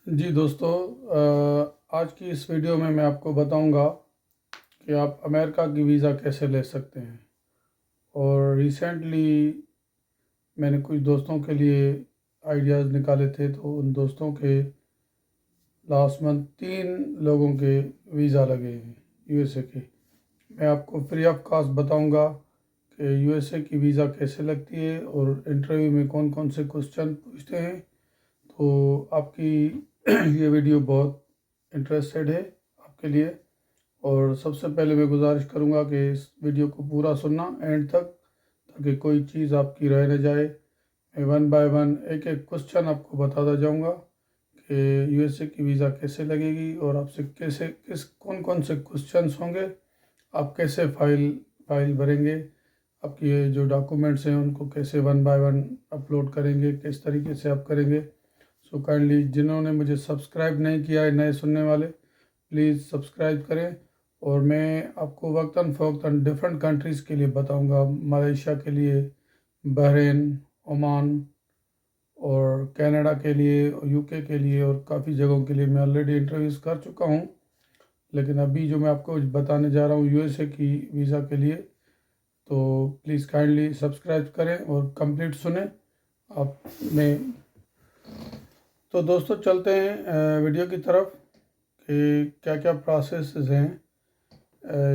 जी दोस्तों, आज की इस वीडियो में मैं आपको बताऊंगा कि आप अमेरिका की वीज़ा कैसे ले सकते हैं। और रिसेंटली मैंने कुछ दोस्तों के लिए आइडियाज़ निकाले थे, तो उन दोस्तों के लास्ट मंथ 3 लोगों के वीज़ा लगे हैं यूएसए के। मैं आपको फ्री ऑफ कॉस्ट बताऊंगा कि यूएसए की वीज़ा कैसे लगती है और इंटरव्यू में कौन कौन से क्वेश्चन पूछते हैं। तो आपकी ये वीडियो बहुत इंटरेस्टेड है आपके लिए। और सबसे पहले मैं गुजारिश करूंगा कि इस वीडियो को पूरा सुनना एंड तक, ताकि कोई चीज़ आपकी रह न जाए। मैं वन बाय वन एक एक क्वेश्चन आपको बताता जाऊंगा कि यूएसए की वीज़ा कैसे लगेगी और आपसे कैसे कौन कौन से क्वेश्चंस होंगे, आप कैसे फाइल भरेंगे, आपकी ये जो डॉक्यूमेंट्स हैं उनको कैसे वन बाय वन अपलोड करेंगे, किस तरीके से आप करेंगे। सो काइंडली जिन्होंने मुझे सब्सक्राइब नहीं किया है, नए सुनने वाले, प्लीज़ सब्सक्राइब करें। और मैं आपको वक्तन फ़वक्तन डिफरेंट कंट्रीज़ के लिए बताऊंगा। मलेशिया के लिए, बहरीन, ओमान और कनाडा के लिए और यूके के लिए और काफ़ी जगहों के लिए मैं ऑलरेडी इंटरव्यूज़ कर चुका हूँ। लेकिन अभी जो मैं आपको बताने जा रहा हूँ यूएसए की वीज़ा के लिए, तो प्लीज़ काइंडली सब्सक्राइब करें और कंप्लीट सुने आप में। तो दोस्तों चलते हैं वीडियो की तरफ कि क्या क्या प्रोसेस हैं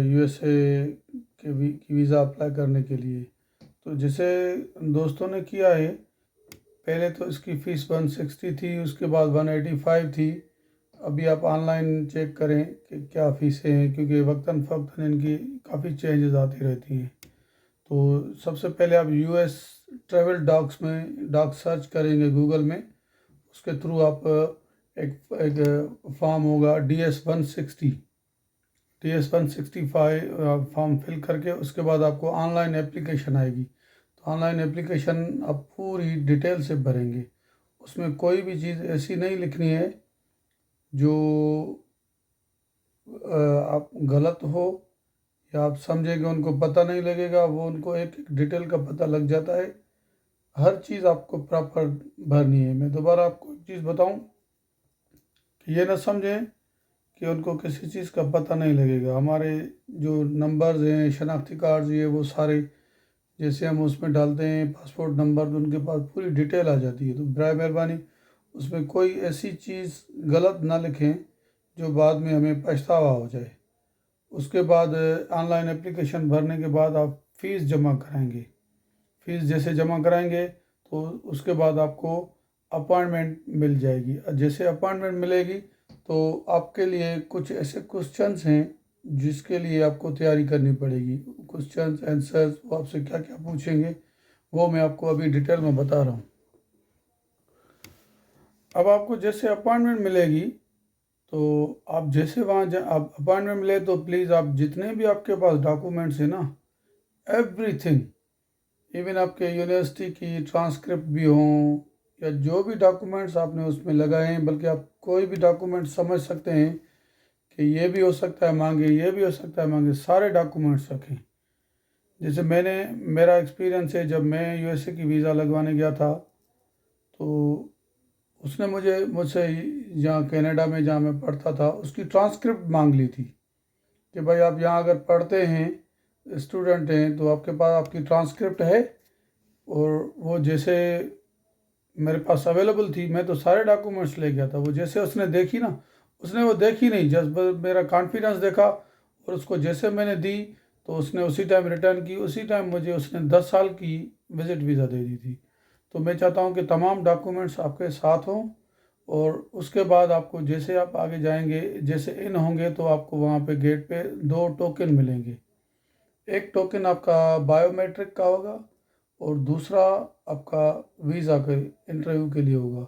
यूएसए के की वीज़ा अप्लाई करने के लिए। तो जिसे दोस्तों ने किया है, पहले तो इसकी फ़ीस 160 थी, उसके बाद 185 थी। अभी आप ऑनलाइन चेक करें कि क्या फ़ीसें हैं, क्योंकि वक्तन फ़वक्तन इनकी काफ़ी चेंजेस आती रहती हैं। तो सबसे पहले आप यूएस ट्रैवल डॉक्स में सर्च करेंगे गूगल में। उसके थ्रू आप एक फॉर्म होगा DS-165 फॉर्म फिल करके उसके बाद आपको ऑनलाइन एप्लीकेशन आएगी। तो ऑनलाइन एप्लीकेशन आप पूरी डिटेल से भरेंगे। उसमें कोई भी चीज़ ऐसी नहीं लिखनी है जो आप गलत हो या आप समझेंगे उनको पता नहीं लगेगा। वो उनको एक एक डिटेल का पता लग जाता है। हर चीज़ आपको प्रॉपर भरनी है। मैं दोबारा आपको एक चीज़ बताऊं कि ये ना समझें कि उनको किसी चीज़ का पता नहीं लगेगा। हमारे जो नंबर्स हैं, शनाख्ती कार्ड्स, ये वो सारे जैसे हम उसमें डालते हैं पासपोर्ट नंबर, तो उनके पास पूरी डिटेल आ जाती है। तो बर मेहरबानी उसमें कोई ऐसी चीज़ गलत ना लिखें जो बाद में हमें पछतावा हो जाए। उसके बाद ऑनलाइन एप्लीकेशन भरने के बाद आप फ़ीस जमा कराएंगे। फ़ीस जैसे जमा कराएंगे तो उसके बाद आपको अपॉइंटमेंट मिल जाएगी। जैसे अपॉइंटमेंट मिलेगी तो आपके लिए कुछ ऐसे क्वेश्चंस हैं जिसके लिए आपको तैयारी करनी पड़ेगी। क्वेश्चंस आंसर्स वो आपसे क्या क्या पूछेंगे वो मैं आपको अभी डिटेल में बता रहा हूँ। अब आपको जैसे अपॉइंटमेंट मिलेगी तो आप जैसे वहाँ आप अपॉइंटमेंट मिले तो प्लीज़ आप जितने भी आपके पास डॉक्यूमेंट्स हैं ना, एवरीथिंग, इवन आपके यूनिवर्सिटी की ट्रांसक्रिप्ट भी हों या जो भी डॉक्यूमेंट्स आपने उसमें लगाए हैं, बल्कि आप कोई भी डॉक्यूमेंट समझ सकते हैं कि ये भी हो सकता है मांगे, ये भी हो सकता है मांगे, सारे डॉक्यूमेंट्स रखें। जैसे मेरा एक्सपीरियंस है, जब मैं यूएसए की वीज़ा लगवाने गया था तो उसने मुझसे जहाँ कनाडा में जहाँ मैं पढ़ता था उसकी ट्रांसक्रिप्ट मांग ली थी कि भाई आप यहाँ अगर पढ़ते हैं, स्टूडेंट हैं, तो आपके पास आपकी ट्रांसक्रिप्ट है। और वो जैसे मेरे पास अवेलेबल थी, मैं तो सारे डॉक्यूमेंट्स ले गया था। वो जैसे उसने देखी ना, उसने वो देखी नहीं, जस्ट मेरा कॉन्फिडेंस देखा और उसको जैसे मैंने दी तो उसने उसी टाइम रिटर्न की। उसी टाइम मुझे उसने 10 साल की विजिट वीज़ा दे दी थी। तो मैं चाहता हूँ कि तमाम डॉक्यूमेंट्स आपके साथ हों। और उसके बाद आपको जैसे आप आगे जाएंगे, जैसे इन होंगे, तो आपको वहाँ पे गेट पे 2 टोकन मिलेंगे। एक टोकन आपका बायोमेट्रिक का होगा और दूसरा आपका वीज़ा के इंटरव्यू के लिए होगा।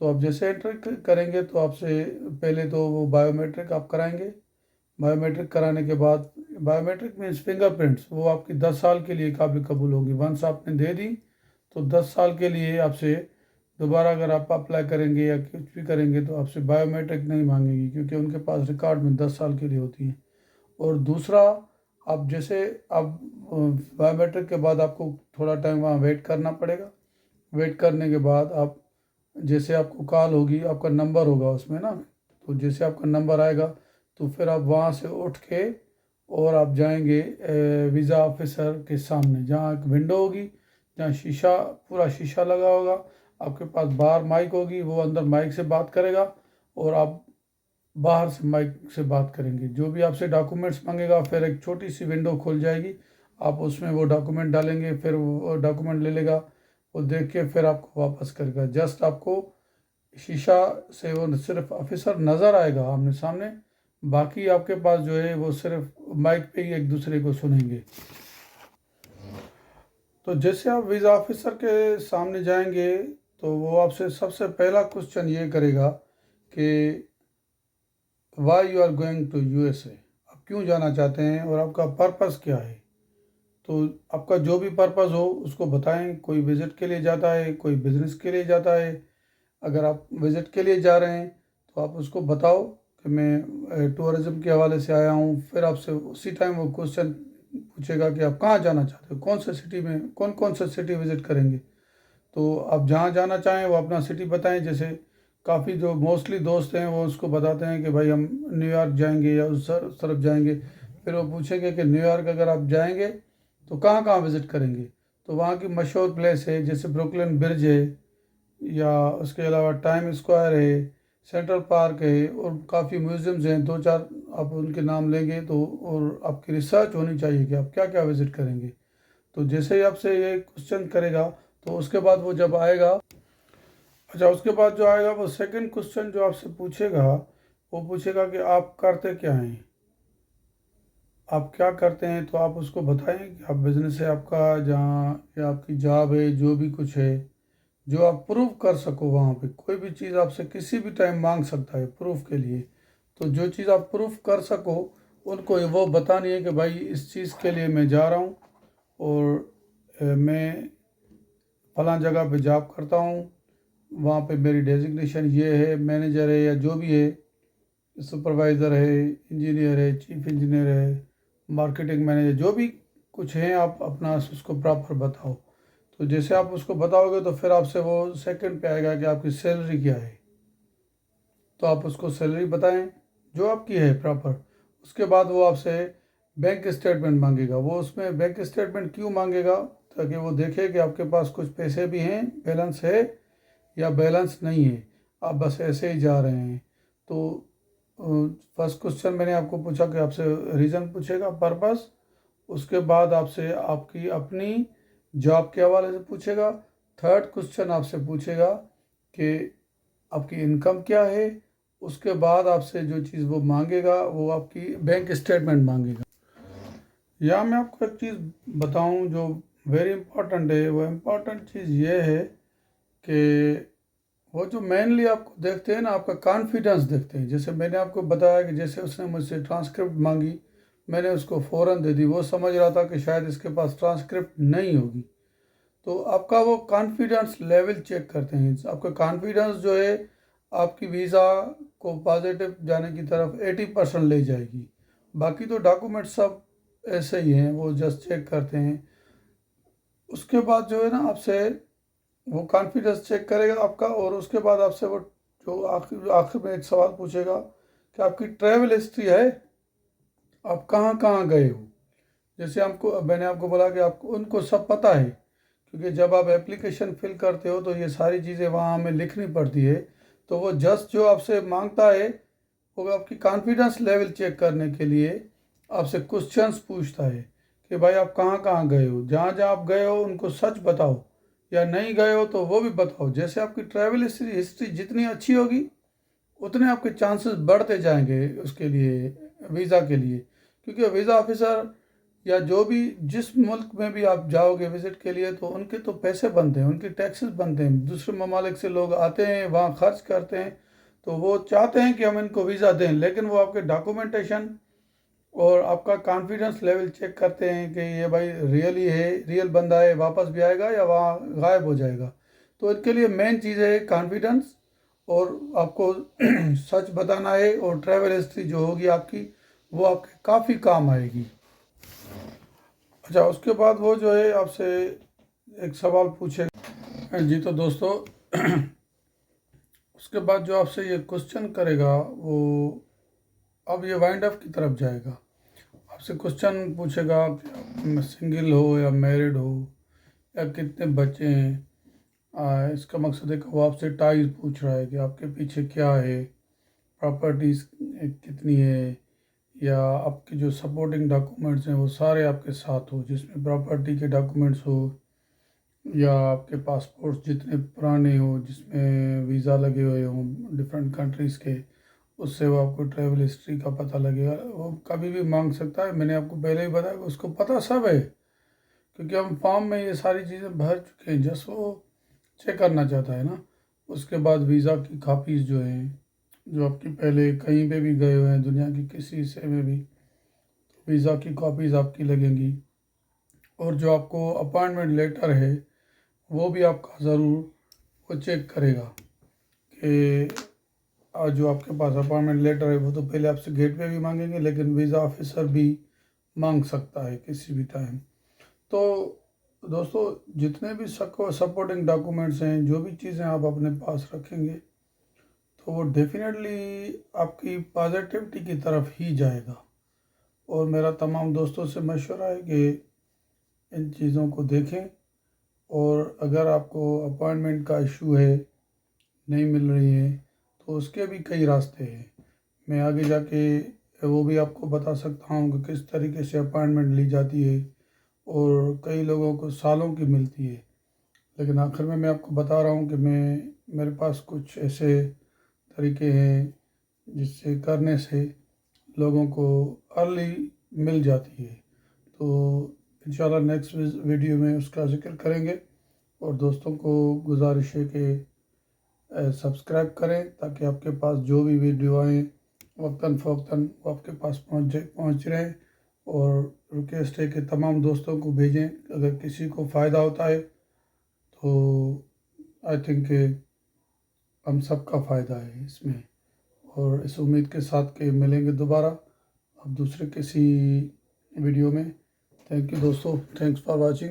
तो आप जैसे एंटर करेंगे तो आपसे पहले तो वो बायोमेट्रिक आप कराएंगे। बायोमेट्रिक कराने के बाद, बायोमेट्रिक मीन्स फिंगरप्रिंट्स, वो आपकी 10 साल के लिए काबिल कबूल होगी। वंस आपने दे दी तो 10 साल के लिए आपसे दोबारा अगर आप अप्लाई करेंगे या कुछ भी करेंगे तो आपसे बायोमेट्रिक नहीं मांगेगी, क्योंकि उनके पास रिकॉर्ड में 10 साल के लिए होती है। और दूसरा, आप जैसे आप बायोमेट्रिक के बाद आपको थोड़ा टाइम वहाँ वेट करना पड़ेगा। वेट करने के बाद आप जैसे आपको कॉल होगी, आपका नंबर होगा उसमें ना, तो जैसे आपका नंबर आएगा तो फिर आप वहाँ से उठ के और आप जाएंगे वीज़ा ऑफिसर के सामने, जहाँ एक विंडो होगी, जहाँ शीशा, पूरा शीशा लगा होगा। आपके पास बाहर माइक होगी, वो अंदर माइक से बात करेगा और आप बाहर से माइक से बात करेंगे। जो भी आपसे डॉक्यूमेंट्स मांगेगा, फिर एक छोटी सी विंडो खुल जाएगी, आप उसमें वो डॉक्यूमेंट डालेंगे, फिर वो डॉक्यूमेंट ले लेगा, वो देख के फिर आपको वापस करेगा। जस्ट आपको शीशा से वो सिर्फ ऑफिसर नज़र आएगा आमने सामने, बाकी आपके पास जो है वो सिर्फ माइक पे ही एक दूसरे को सुनेंगे। तो जैसे आप वीज़ा ऑफिसर के सामने जाएंगे तो वो आपसे सबसे पहला क्वेश्चन ये करेगा कि why you are going to USA, आप क्यों जाना चाहते हैं और आपका पर्पस क्या है। तो आपका जो भी पर्पस हो उसको बताएं। कोई विज़िट के लिए जाता है, कोई बिज़नेस के लिए जाता है। अगर आप विज़िट के लिए जा रहे हैं तो आप उसको बताओ कि मैं टूरिज़्म के हवाले से आया हूँ। फिर आपसे उसी टाइम वो क्वेश्चन पूछेगा कि आप कहाँ जाना चाहते हो, कौन से सिटी में, कौन कौन सा सिटी विज़िट करेंगे। तो आप जहाँ जाना चाहें वो अपना सिटी बताएं। जैसे काफ़ी जो मोस्टली दोस्त हैं वो उसको बताते हैं कि भाई हम न्यूयॉर्क जाएंगे या उस तरफ जाएंगे। फिर वो पूछेंगे कि न्यूयॉर्क अगर आप जाएंगे तो कहाँ कहाँ विज़िट करेंगे। तो वहाँ की मशहूर प्लेस है, जैसे ब्रुकलिन ब्रिज है, या उसके अलावा टाइम स्क्वायर है, सेंट्रल पार्क है, और काफ़ी म्यूज़ियम्स हैं। दो चार आप उनके नाम लेंगे तो, और आपकी रिसर्च होनी चाहिए कि आप क्या क्या विज़िट करेंगे। तो जैसे ही आपसे ये क्वेश्चन करेगा तो उसके बाद वो जब आएगा, अच्छा उसके बाद जो आएगा वो सेकंड क्वेश्चन जो आपसे पूछेगा, वो पूछेगा कि आप करते क्या हैं, आप क्या करते हैं। तो आप उसको बताएं कि आप बिज़नेस है आपका, जहाँ या आपकी जॉब है, जो भी कुछ है जो आप प्रूव कर सको। वहाँ पे कोई भी चीज़ आपसे किसी भी टाइम मांग सकता है प्रूफ के लिए। तो जो चीज़ आप प्रूफ कर सको उनको वो बतानी है कि भाई इस चीज़ के लिए मैं जा रहा हूँ और मैं फलां जगह पे जॉब करता हूँ, वहाँ पे मेरी डेजिग्नेशन ये है, मैनेजर है या जो भी है, सुपरवाइज़र है, इंजीनियर है, चीफ इंजीनियर है, मार्केटिंग मैनेजर, जो भी कुछ है आप अपना उसको प्रॉपर बताओ। तो जैसे आप उसको बताओगे तो फिर आपसे वो सेकंड पे आएगा कि आपकी सैलरी क्या है। तो आप उसको सैलरी बताएं जो आपकी है प्रॉपर। उसके बाद वो आपसे बैंक स्टेटमेंट मांगेगा। वो उसमें बैंक स्टेटमेंट क्यों मांगेगा, ताकि वो देखे कि आपके पास कुछ पैसे भी हैं, बैलेंस है या बैलेंस नहीं है, आप बस ऐसे ही जा रहे हैं। तो फर्स्ट क्वेश्चन मैंने आपको पूछा कि आपसे रीज़न पूछेगा, पर्पस। उसके बाद आपसे आपकी अपनी जॉब के हवाले से पूछेगा। थर्ड क्वेश्चन आपसे पूछेगा कि आपकी इनकम क्या है। उसके बाद आपसे जो चीज़ वो मांगेगा वो आपकी बैंक स्टेटमेंट मांगेगा। या मैं आपको एक चीज़ बताऊं जो वेरी इंपॉर्टेंट है, वो इम्पॉर्टेंट चीज़ ये है कि वो जो मेनली आपको देखते हैं ना, आपका कॉन्फिडेंस देखते हैं। जैसे मैंने आपको बताया कि जैसे उसने मुझसे ट्रांसक्रिप्ट मांगी, मैंने उसको फ़ौरन दे दी। वो समझ रहा था कि शायद इसके पास ट्रांसक्रिप्ट नहीं होगी। तो आपका वो कॉन्फिडेंस लेवल चेक करते हैं। आपका कॉन्फिडेंस जो है आपकी वीज़ा को पॉजिटिव जाने की तरफ 80% ले जाएगी। बाकी तो डॉक्यूमेंट सब ऐसे ही हैं, वो जस्ट चेक करते हैं। उसके बाद जो है ना आपसे वो कॉन्फिडेंस चेक करेगा आपका, और उसके बाद आपसे वो जो आखिर आखिर में एक सवाल पूछेगा कि आपकी ट्रैवल हिस्ट्री है, आप कहाँ कहाँ गए हो। जैसे हमको मैंने आपको बोला कि आपको उनको सब पता है, क्योंकि जब आप एप्लीकेशन फिल करते हो तो ये सारी चीज़ें वहाँ हमें लिखनी पड़ती है। तो वो जस्ट जो आपसे मांगता है वो आपकी कॉन्फिडेंस लेवल चेक करने के लिए आपसे क्वेश्चंस पूछता है कि भाई आप कहाँ कहाँ गए हो, जहाँ जहाँ आप गए हो उनको सच बताओ, या नहीं गए हो तो वो भी बताओ। जैसे आपकी ट्रैवल हिस्ट्री जितनी अच्छी होगी उतने आपके चांसेस बढ़ते जाएंगे उसके लिए, वीज़ा के लिए। क्योंकि वीज़ा ऑफिसर या जो भी जिस मुल्क में भी आप जाओगे विज़िट के लिए, तो उनके तो पैसे बनते हैं, उनके टैक्सेस बनते हैं। दूसरे ममालिक से लोग आते हैं, वहाँ खर्च करते हैं, तो वो चाहते हैं कि हम इनको वीज़ा दें। लेकिन वो आपके डॉक्यूमेंटेशन और आपका कॉन्फिडेंस लेवल चेक करते हैं कि ये भाई रियली है, रियल बंदा है, वापस भी आएगा या वहाँ गायब हो जाएगा। तो इनके लिए मेन चीज़ है कॉन्फिडेंस, और आपको सच बताना है। और ट्रैवल हिस्ट्री जो होगी आपकी वो आपके काफ़ी काम आएगी। अच्छा उसके बाद वो जो है आपसे एक सवाल पूछेगा। जी तो दोस्तों उसके बाद जो आपसे ये क्वेश्चन करेगा वो अब ये वाइंड अप की तरफ जाएगा। आपसे क्वेश्चन पूछेगा कि आप सिंगल हो या मैरिड हो या कितने बच्चे हैं। इसका मकसद है कि वो आपसे टाइज पूछ रहा है कि आपके पीछे क्या है, प्रॉपर्टीज़ कितनी है, या आपके जो सपोर्टिंग डॉक्यूमेंट्स हैं वो सारे आपके साथ हो, जिसमें प्रॉपर्टी के डॉक्यूमेंट्स हो या आपके पासपोर्ट्स जितने पुराने हो, जिसमें वीज़ा लगे हुए हों डिफरेंट कंट्रीज़ के, उससे वो आपको ट्रैवल हिस्ट्री का पता लगेगा। वो कभी भी मांग सकता है, मैंने आपको पहले ही बताया कि उसको पता सब है, क्योंकि हम फॉर्म में ये सारी चीज़ें भर चुके हैं, जस्ट वो चेक करना चाहता है ना। उसके बाद वीज़ा की कापीज़ जो हैं, जो आपकी पहले कहीं पे भी गए हुए हैं दुनिया की किसी हिस्से में भी, तो वीज़ा की कॉपीज़ आपकी लगेंगी। और जो आपको अपॉइंटमेंट लेटर है वो भी आपका ज़रूर वो चेक करेगा कि जो आपके पास अपॉइंटमेंट लेटर है वो तो पहले आपसे गेट पे भी मांगेंगे, लेकिन वीज़ा ऑफिसर भी मांग सकता है किसी भी टाइम। तो दोस्तों, जितने भी सपोर्टिंग डॉक्यूमेंट्स हैं, जो भी चीज़ें आप अपने पास रखेंगे, तो वो डेफिनेटली आपकी पॉजिटिविटी की तरफ ही जाएगा। और मेरा तमाम दोस्तों से मशवरा है कि इन चीज़ों को देखें, और अगर आपको अपॉइंटमेंट का इशू है, नहीं मिल रही है, तो उसके भी कई रास्ते हैं। मैं आगे जाके वो भी आपको बता सकता हूँ कि किस तरीके से अपॉइंटमेंट ली जाती है, और कई लोगों को सालों की मिलती है। लेकिन आखिर में मैं आपको बता रहा हूँ कि मेरे पास कुछ ऐसे तरीके हैं जिससे करने से लोगों को अर्ली मिल जाती है। तो इंशाल्लाह नेक्स्ट वीडियो में उसका जिक्र करेंगे। और दोस्तों को गुजारिश है कि सब्सक्राइब करें, ताकि आपके पास जो भी वीडियो आए वक्तन फ़वक्तन वो आपके पास पहुँच रहे। और रिक्वेस्ट है कि तमाम दोस्तों को भेजें, अगर किसी को फ़ायदा होता है तो आई थिंक हम सबका फ़ायदा है इसमें। और इस उम्मीद के साथ कि मिलेंगे दोबारा अब दूसरे किसी वीडियो में। थैंक यू दोस्तों, थैंक्स फॉर वाचिंग।